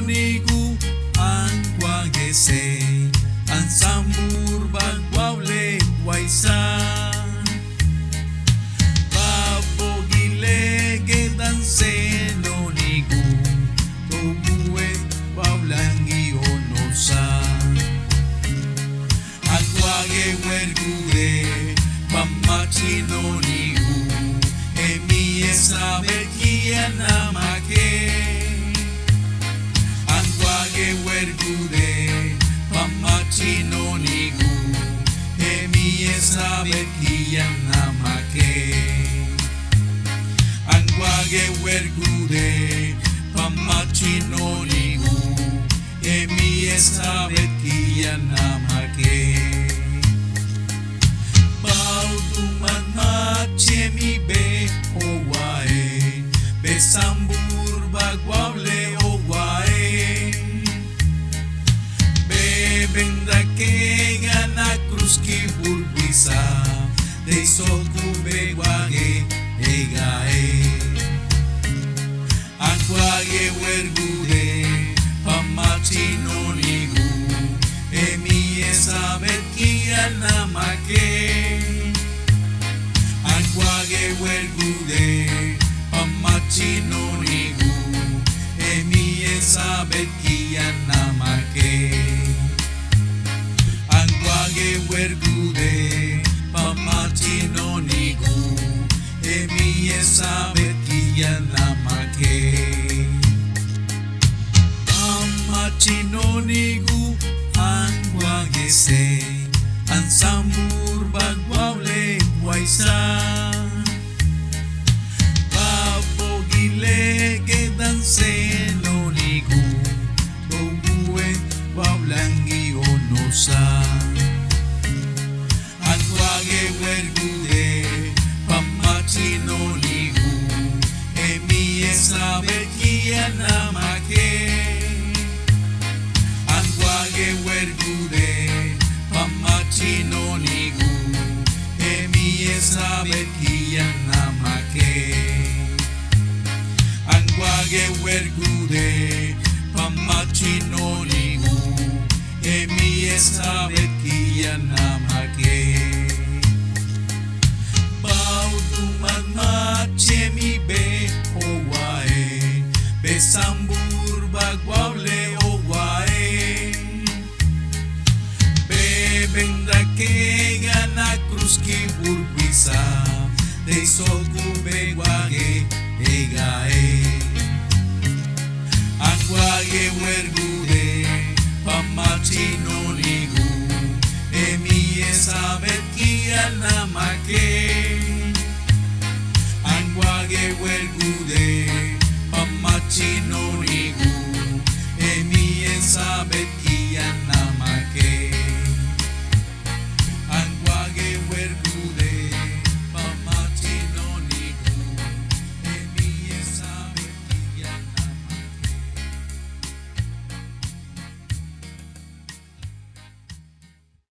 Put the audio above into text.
nigu ang kwagese ang sambur bagwawle waisa babogilege dan seno nigu togue wawlangi onosa agwage wergude pamachino nigu emi esabe kiana make agwage wergude pamachino nigu emi esabe kiana make agwage wergude pamachino nigu emi esabe kiana make Bautuman machemi be owae besambur bagwable owae bebenda que gana cruz ki burbisa de soku bewage egae akwage wergude pamachino nigu emi esabet kiana make agwage wergude pamachino nigu emi esabet kiana make agwage wergude pamachino nigu emi esabet kiana make pamachino nigu angwagese ang sambur bagwawle waisa babogilege dan seno nigu togue wawlangi onosa agwage wergude pamachino nigu emi esabe kiana make agwage wergude pamachino nigu emi esabe kiana make agwage wergude pamachino nigu emi esabe kiana make bautuman machemi be owae besambur bagwable owae bebenda que gana cruz ki burbisa de soku bewage egae agwage wergude pamachino nigu emi esabet kiana make agwage wergude pamachino